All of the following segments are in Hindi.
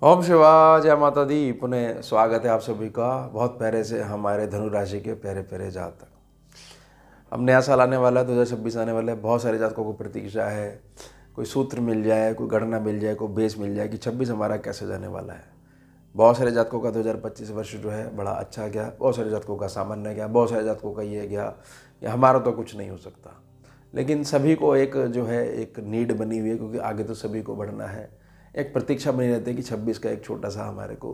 ओम शिवाय, जय माता दी। पुनः स्वागत है आप सभी का बहुत प्यारे से हमारे धनु राशि के प्यारे प्यारे जातक। अब नया साल आने वाला है, 2026 आने वाला है। बहुत सारे जातकों को प्रतीक्षा है, कोई सूत्र मिल जाए, कोई गणना मिल जाए, कोई बेस मिल जाए कि 26 हमारा कैसे जाने वाला है। बहुत सारे जातकों का 2025 वर्ष जो है बड़ा अच्छा गया, बहुत सारे जातकों का सामान्य गया, बहुत सारे जातकों का ये गया या हमारा तो कुछ नहीं हो सकता। लेकिन सभी को एक जो है एक नीड बनी हुई है, क्योंकि आगे तो सभी को बढ़ना है। एक प्रतीक्षा बनी रहती है कि 26 का एक छोटा सा हमारे को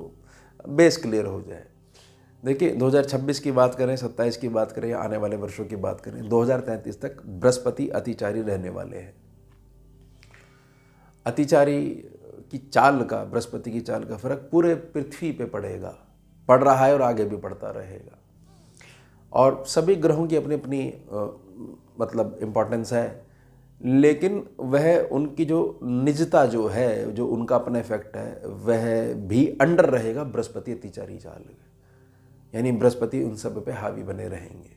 बेस क्लियर हो जाए। देखिए, 2026 की बात करें, 27 की बात करें या आने वाले वर्षों की बात करें, 2033 तक बृहस्पति अतिचारी रहने वाले हैं। अतिचारी की चाल का, बृहस्पति की चाल का फर्क पूरे पृथ्वी पे पड़ेगा, पड़ रहा है और आगे भी पड़ता रहेगा। और सभी ग्रहों की अपनी अपनी मतलब इम्पोर्टेंस है, लेकिन वह उनकी जो निजता जो है, जो उनका अपना इफेक्ट है, वह भी अंडर रहेगा बृहस्पति अतिचारी चाल में। यानी बृहस्पति उन सब पे हावी बने रहेंगे।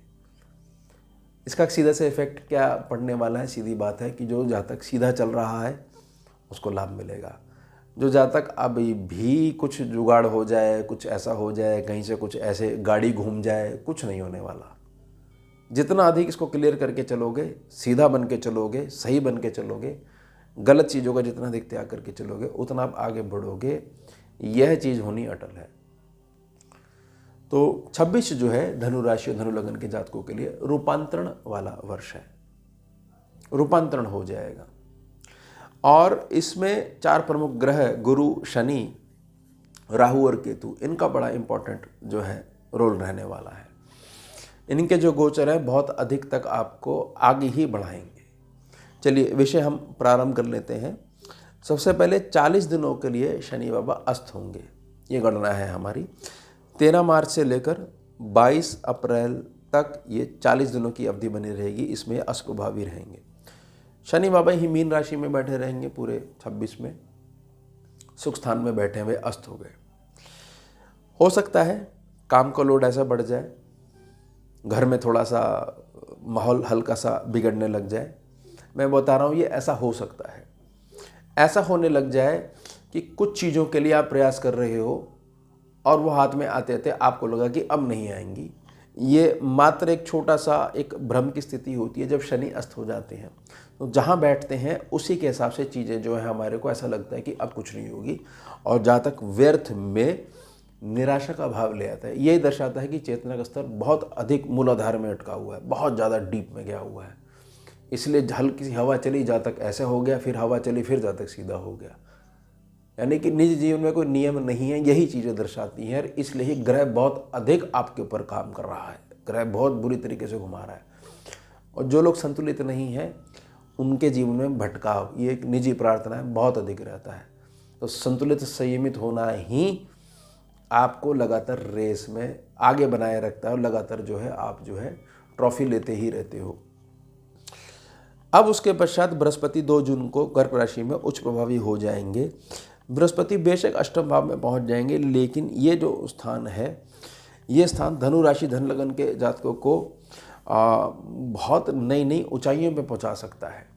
इसका सीधा से इफेक्ट क्या पड़ने वाला है? सीधी बात है कि जो जातक सीधा चल रहा है उसको लाभ मिलेगा। जो जातक अभी भी कुछ जुगाड़ हो जाए, कुछ ऐसा हो जाए, कहीं से कुछ ऐसे गाड़ी घूम जाए, कुछ नहीं होने वाला। जितना अधिक इसको क्लियर करके चलोगे, सीधा बन के चलोगे, सही बन के चलोगे, गलत चीज़ों का जितना अधिक त्याग करके चलोगे, उतना आप आगे बढ़ोगे। यह चीज़ होनी अटल है। तो 26 जो है धनु राशि और धनु लगन के जातकों के लिए रूपांतरण वाला वर्ष है। रूपांतरण हो जाएगा और इसमें 4 प्रमुख ग्रह गुरु, शनि, राहु और केतु, इनका बड़ा इंपॉर्टेंट जो है रोल रहने वाला है। इनके जो गोचर है बहुत अधिक तक आपको आगे ही बढ़ाएंगे। चलिए विषय हम प्रारंभ कर लेते हैं। सबसे पहले 40 दिनों के लिए शनि बाबा अस्त होंगे। ये गणना है हमारी। 13 मार्च से लेकर 22 अप्रैल तक ये 40 दिनों की अवधि बनी रहेगी। इसमें अस्त प्रभावी रहेंगे। शनि बाबा ही मीन राशि में बैठे रहेंगे पूरे 26 में, सुख स्थान में बैठे हुए अस्त हो गए। हो सकता है काम का लोड ऐसा बढ़ जाए, घर में थोड़ा सा माहौल हल्का सा बिगड़ने लग जाए। मैं बता रहा हूँ ये ऐसा हो सकता है। ऐसा होने लग जाए कि कुछ चीज़ों के लिए आप प्रयास कर रहे हो और वो हाथ में आते आते आपको लगा कि अब नहीं आएंगी। ये मात्र एक छोटा सा एक भ्रम की स्थिति होती है जब शनि अस्त हो जाते हैं। तो जहाँ बैठते हैं उसी के हिसाब से चीज़ें जो है हमारे को ऐसा लगता है कि अब कुछ नहीं होगी, और जहाँ तक व्यर्थ में निराशा का भाव ले आता है। यही दर्शाता है कि चेतना का स्तर बहुत अधिक मूलाधार में अटका हुआ है, बहुत ज़्यादा डीप में गया हुआ है। इसलिए हल्की सी हवा चली, जातक ऐसे हो गया, फिर हवा चली, फिर जातक सीधा हो गया। यानी कि निज जीवन में कोई नियम नहीं है। यही चीज़ें दर्शाती हैं। इसलिए ही ग्रह बहुत अधिक आपके ऊपर काम कर रहा है। ग्रह बहुत बुरी तरीके से घुमा रहा है। और जो लोग संतुलित नहीं हैं उनके जीवन में भटकाव, ये एक निजी प्रार्थना है, बहुत अधिक रहता है। तो संतुलित संयमित होना ही आपको लगातार रेस में आगे बनाए रखता है और लगातार जो है आप जो है ट्रॉफी लेते ही रहते हो। अब उसके पश्चात बृहस्पति 2 जून को कर्क राशि में उच्च प्रभावी हो जाएंगे। बृहस्पति बेशक अष्टम भाव में पहुंच जाएंगे, लेकिन ये जो स्थान है, ये स्थान धनु राशि धन लगन के जातकों को बहुत नई नई ऊंचाइयों पे पहुंचा सकता है।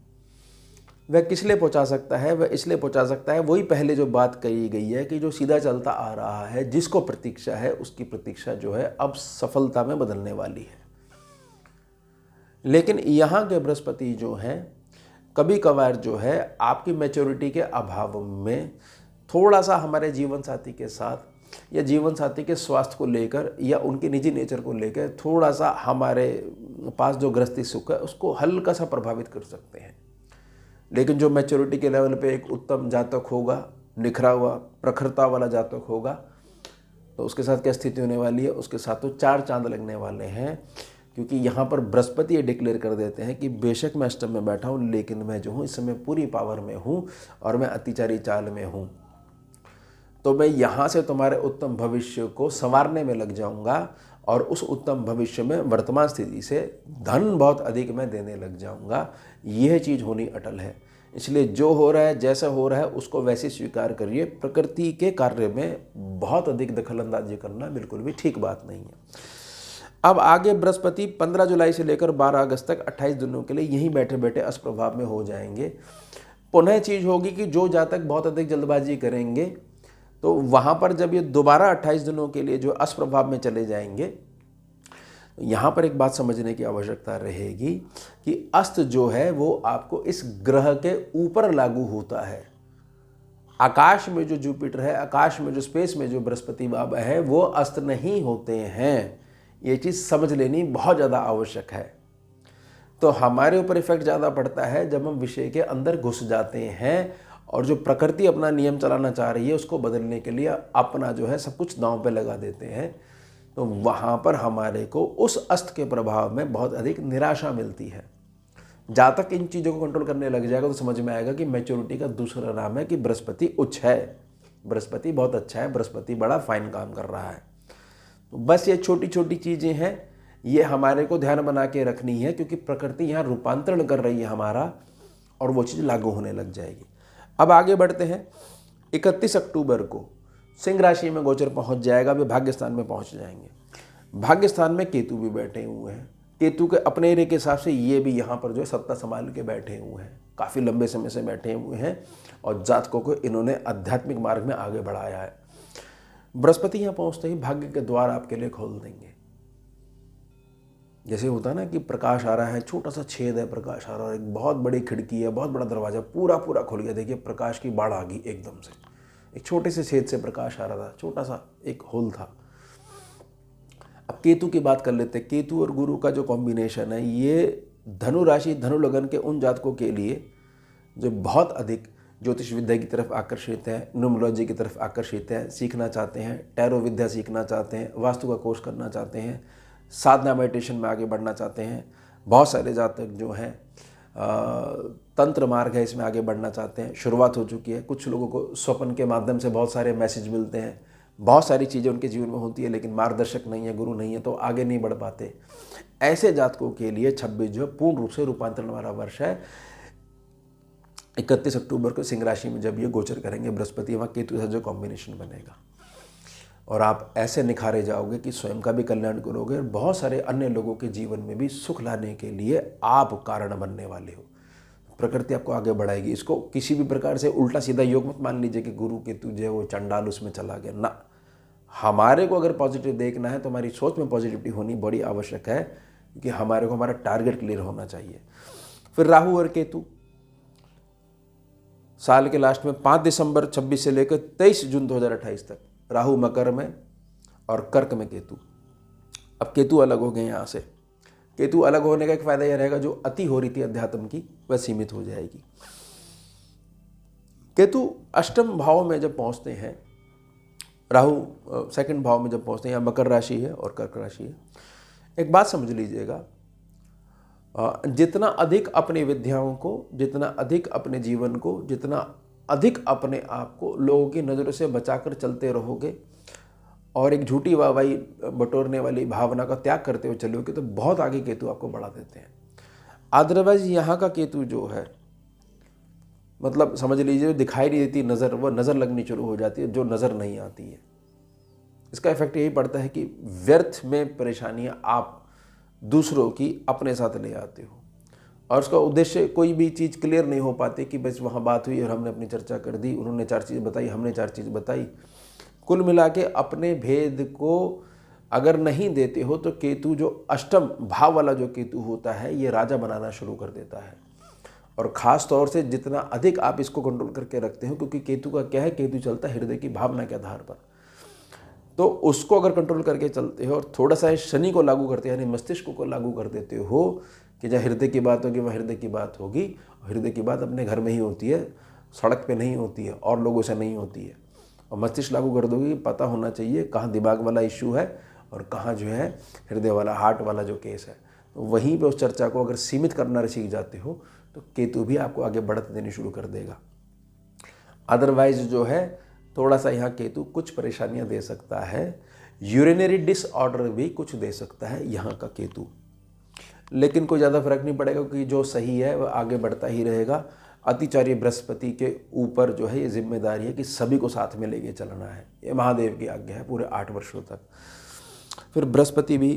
वह किस लिए पहुंचा सकता है? वह इसलिए पहुंचा सकता है, वही पहले जो बात कही गई है कि जो सीधा चलता आ रहा है, जिसको प्रतीक्षा है, उसकी प्रतीक्षा जो है अब सफलता में बदलने वाली है। लेकिन यहाँ के बृहस्पति जो हैं कभी कभार जो है आपकी मैच्योरिटी के अभाव में थोड़ा सा हमारे जीवन साथी के साथ या जीवन साथी के स्वास्थ्य को लेकर या उनके निजी नेचर को लेकर थोड़ा सा हमारे पास जो गृहस्थी सुख है उसको हल्का सा प्रभावित कर सकते हैं। लेकिन जो मैच्योरिटी के लेवल पे एक उत्तम जातक होगा, निखरा हुआ प्रखरता वाला जातक होगा, तो उसके साथ क्या स्थिति होने वाली है? उसके साथ तो 4 चांद लगने वाले हैं। क्योंकि यहाँ पर बृहस्पति ये डिक्लेयर कर देते हैं कि बेशक मैं अष्टम में बैठा हूँ, लेकिन मैं जो हूँ इस समय पूरी पावर में हूँ और मैं अतिचारी चाल में हूँ। तो मैं यहाँ से तुम्हारे उत्तम भविष्य को संवारने में लग जाऊँगा और उस उत्तम भविष्य में वर्तमान स्थिति से धन बहुत अधिक मैं देने लग जाऊँगा। यह चीज़ होनी अटल है। इसलिए जो हो रहा है, जैसा हो रहा है, उसको वैसे स्वीकार करिए। प्रकृति के कार्य में बहुत अधिक दखलंदाजी करना बिल्कुल भी ठीक बात नहीं है। अब आगे बृहस्पति 15 जुलाई से लेकर 12 अगस्त तक 28 दिनों के लिए यहीं बैठे बैठे अष्टप्रभाव में हो जाएंगे। पुनः चीज़ होगी कि जो जातक बहुत अधिक जल्दबाजी करेंगे तो वहाँ पर जब ये दोबारा 28 दिनों के लिए जो अस्त प्रभाव में चले जाएंगे, यहाँ पर एक बात समझने की आवश्यकता रहेगी कि अस्त जो है वो आपको इस ग्रह के ऊपर लागू होता है। आकाश में जो जुपिटर है, आकाश में जो स्पेस में जो बृहस्पति बाबा है, वो अस्त नहीं होते हैं। ये चीज़ समझ लेनी बहुत ज़्यादा आवश्यक है। तो हमारे ऊपर इफेक्ट ज़्यादा पड़ता है जब हम विषय के अंदर घुस जाते हैं और जो प्रकृति अपना नियम चलाना चाह रही है उसको बदलने के लिए अपना जो है सब कुछ दांव पे लगा देते हैं। तो वहाँ पर हमारे को उस अस्त के प्रभाव में बहुत अधिक निराशा मिलती है। जहाँ तक इन चीज़ों को कंट्रोल करने लग जाएगा तो समझ में आएगा कि मैच्योरिटी का दूसरा नाम है कि बृहस्पति उच्च है, बृहस्पति बहुत अच्छा है, बृहस्पति बड़ा फाइन काम कर रहा है। तो बस ये छोटी छोटी चीज़ें हैं, ये हमारे को ध्यान बना के रखनी है, क्योंकि प्रकृति यहाँ रूपांतरण कर रही है हमारा, और वो चीज़ लागू होने लग जाएगी। अब आगे बढ़ते हैं। 31 अक्टूबर को सिंह राशि में गोचर पहुंच जाएगा। अभी भाग्य स्थान में पहुंच जाएंगे। भाग्य स्थान में केतु भी बैठे हुए हैं। केतु के अपने एरिया के हिसाब से ये भी यहाँ पर जो है सत्ता संभाल के बैठे हुए हैं, काफ़ी लंबे समय से बैठे हुए हैं, और जातकों को इन्होंने आध्यात्मिक मार्ग में आगे बढ़ाया है। बृहस्पति यहाँ पहुँचते ही भाग्य के द्वार आपके लिए खोल देंगे। जैसे होता है ना कि प्रकाश आ रहा है, छोटा सा छेद है, प्रकाश आ रहा है, एक बहुत बड़ी खिड़की है, बहुत बड़ा दरवाजा, पूरा पूरा खुल गया। देखिए प्रकाश की बाढ़ आ गई एकदम से। एक छोटे से छेद से प्रकाश आ रहा था, छोटा सा एक होल था। अब केतु की बात कर लेते हैं। केतु और गुरु का जो कॉम्बिनेशन है, ये धनु राशि धनु लगन के उन जातकों के लिए जो बहुत अधिक ज्योतिष विद्या की तरफ आकर्षित हैं, न्यूमरोलॉजी की तरफ आकर्षित हैं, सीखना चाहते हैं, टैरो विद्या सीखना चाहते हैं, वास्तु का कोर्स करना चाहते हैं, साधना मेडिटेशन में आगे बढ़ना चाहते हैं। बहुत सारे जातक जो हैं तंत्र मार्ग है इसमें आगे बढ़ना चाहते हैं। शुरुआत हो चुकी है। कुछ लोगों को स्वप्न के माध्यम से बहुत सारे मैसेज मिलते हैं, बहुत सारी चीज़ें उनके जीवन में होती है, लेकिन मार्गदर्शक नहीं है, गुरु नहीं है, तो आगे नहीं बढ़ पाते। ऐसे जातकों के लिए 26 जो है पूर्ण रूप से रूपांतरण वाला वर्ष है। 31 अक्टूबर को सिंह राशि में जब ये गोचर करेंगे बृहस्पति, वहाँ केतु से जो कॉम्बिनेशन बनेगा, और आप ऐसे निखारे जाओगे कि स्वयं का भी कल्याण करोगे और बहुत सारे अन्य लोगों के जीवन में भी सुख लाने के लिए आप कारण बनने वाले हो। प्रकृति आपको आगे बढ़ाएगी। इसको किसी भी प्रकार से उल्टा सीधा योग मत मान लीजिए कि गुरु केतु जो है वो चंडाल उसमें चला गया ना। हमारे को अगर पॉजिटिव देखना है तो हमारी सोच में पॉजिटिविटी होनी बड़ी आवश्यक है, क्योंकि हमारे को हमारा टारगेट क्लियर होना चाहिए। फिर राहु और केतु साल के लास्ट में 5 दिसंबर 26 से लेकर 23 जून 2028 तक राहु मकर में और कर्क में केतु। अब केतु अलग हो गए यहाँ से। केतु अलग होने का एक फायदा यह रहेगा, जो अति हो रही थी अध्यात्म की वह सीमित हो जाएगी। केतु अष्टम भाव में जब पहुँचते हैं, राहु सेकंड भाव में जब पहुँचते हैं, यहाँ मकर राशि है और कर्क राशि है। एक बात समझ लीजिएगा, जितना अधिक अपनी विद्याओं को, जितना अधिक अपने जीवन को, जितना अधिक अपने आप को लोगों की नज़रों से बचाकर चलते रहोगे और एक झूठी वाहवाही बटोरने वाली भावना का त्याग करते हुए चलोगे, तो बहुत आगे केतु आपको बढ़ा देते हैं। अदरवाइज यहाँ का केतु जो है, मतलब समझ लीजिए दिखाई नहीं देती नज़र, वो नज़र लगनी शुरू हो जाती है जो नज़र नहीं आती है। इसका इफेक्ट यही पड़ता है कि व्यर्थ में परेशानियाँ आप दूसरों की अपने साथ ले आते हो, और उसका उद्देश्य कोई भी चीज़ क्लियर नहीं हो पाती कि बस वहाँ बात हुई और हमने अपनी चर्चा कर दी, उन्होंने 4 चीज़ बताई, हमने 4 चीज़ बताई। कुल मिला के अपने भेद को अगर नहीं देते हो तो केतु जो अष्टम भाव वाला जो केतु होता है, ये राजा बनाना शुरू कर देता है। और ख़ास तौर से जितना अधिक आप इसको कंट्रोल करके रखते हो, क्योंकि केतु का क्या है, केतु चलता है हृदय की भावना के आधार पर, तो उसको अगर कंट्रोल करके चलते हो और थोड़ा सा शनि को लागू करते हैं, यानी मस्तिष्क को लागू कर देते हो कि जहाँ हृदय की बात होगी वहाँ हृदय की बात होगी। हृदय की बात अपने घर में ही होती है, सड़क पे नहीं होती है और लोगों से नहीं होती है। और मस्तिष्क लागू कर दोगे, पता होना चाहिए कहाँ दिमाग वाला इश्यू है और कहाँ जो है हृदय वाला, हार्ट वाला जो केस है। तो वहीं पे उस चर्चा को अगर सीमित करना सीख जाते हो तो केतु भी आपको आगे बढ़त देनी शुरू कर देगा। अदरवाइज जो है थोड़ा सा यहाँ केतु कुछ परेशानियाँ दे सकता है, यूरिनरी डिसऑर्डर भी कुछ दे सकता है यहाँ का केतु, लेकिन कोई ज़्यादा फर्क नहीं पड़ेगा, क्योंकि जो सही है वह आगे बढ़ता ही रहेगा। अतिचार्य बृहस्पति के ऊपर जो है ये जिम्मेदारी है कि सभी को साथ में लेके चलना है। ये महादेव की आज्ञा है पूरे 8 वर्षों तक। फिर बृहस्पति भी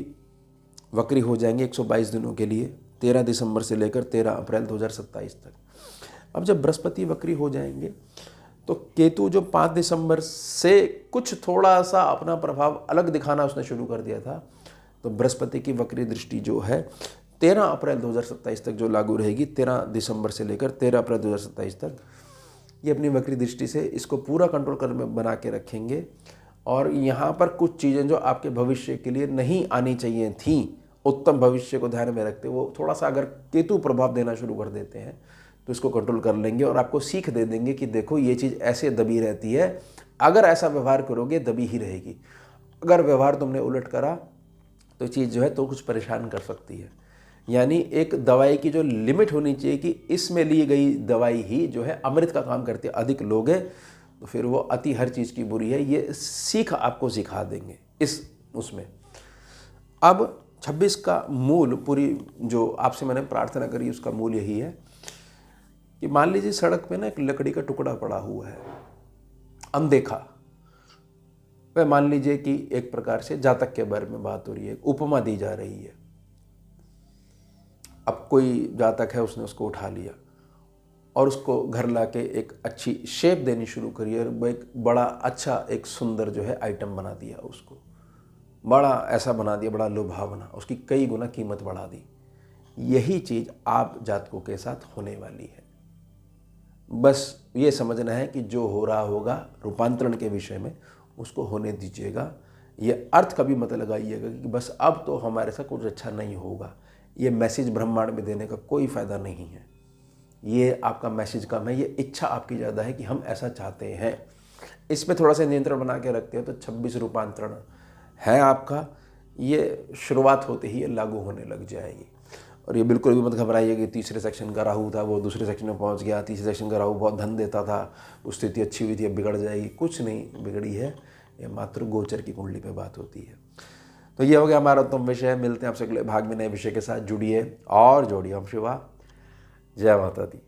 वक्री हो जाएंगे 122 दिनों के लिए, 13 दिसंबर से लेकर 13 अप्रैल 2027 तक। अब जब बृहस्पति वक्री हो जाएंगे तो केतु जो 5 दिसंबर से कुछ थोड़ा सा अपना प्रभाव अलग दिखाना उसने शुरू कर दिया था, तो बृहस्पति की वक्री दृष्टि जो है 13 अप्रैल 2027 तक जो लागू रहेगी, 13 दिसंबर से लेकर 13 अप्रैल 2027 तक, ये अपनी वक्री दृष्टि से इसको पूरा कंट्रोल कर बना के रखेंगे। और यहाँ पर कुछ चीज़ें जो आपके भविष्य के लिए नहीं आनी चाहिए थी, उत्तम भविष्य को ध्यान में रखते वो थोड़ा सा अगर केतु प्रभाव देना शुरू कर देते हैं तो इसको कंट्रोल कर लेंगे और आपको सीख दे देंगे कि देखो ये चीज़ ऐसे दबी रहती है, अगर ऐसा व्यवहार करोगे दबी ही रहेगी, अगर व्यवहार तुमने उलट करा तो चीज़ जो है तो कुछ परेशान कर सकती है। यानी एक दवाई की जो लिमिट होनी चाहिए कि इसमें ली गई दवाई ही जो है अमृत का काम करती है, अधिक लोगे तो फिर वो अति हर चीज़ की बुरी है, ये सीख आपको सिखा देंगे इस उसमें। अब 26 का मूल पूरी जो आपसे मैंने प्रार्थना करी उसका मूल यही है कि मान लीजिए सड़क पे ना एक लकड़ी का टुकड़ा पड़ा हुआ है अनदेखा, वह मान लीजिए कि एक प्रकार से जातक के बारे में बात हो रही है, उपमा दी जा रही है। अब कोई जातक है उसने उसको उठा लिया और उसको घर लाके एक अच्छी शेप देनी शुरू करी और वो एक बड़ा अच्छा एक सुंदर जो है आइटम बना दिया, उसको बड़ा ऐसा बना दिया, बड़ा लुभावना, उसकी कई गुना कीमत बढ़ा दी। यही चीज़ आप जातकों के साथ होने वाली है। बस ये समझना है कि जो हो रहा होगा रूपांतरण के विषय में उसको होने दीजिएगा। ये अर्थ कभी मत लगाइएगा कि बस अब तो हमारे साथ कुछ अच्छा नहीं होगा। ये मैसेज ब्रह्मांड में देने का कोई फ़ायदा नहीं है। ये आपका मैसेज कम है, ये इच्छा आपकी ज़्यादा है कि हम ऐसा चाहते हैं। इस पर थोड़ा सा नियंत्रण बना के रखते हो तो 26 रूपांतरण है आपका, ये शुरुआत होते ही ये लागू होने लग जाएगी। और ये बिल्कुल भी मत घबराइए कि तीसरे सेक्शन का राहु था वो दूसरे सेक्शन में पहुंच गया, तीसरे सेक्शन का राहु बहुत धन देता था, उस स्थिति अच्छी हुई थी अब बिगड़ जाएगी। कुछ नहीं बिगड़ी है, ये मात्र गोचर की कुंडली पे बात होती है। तो ये हो गया हमारा उत्तम विषय। मिलते हैं आपसे अगले भाग में नए विषय के साथ। जुड़िए और जोड़िए। हम शिवा, जय माता दी।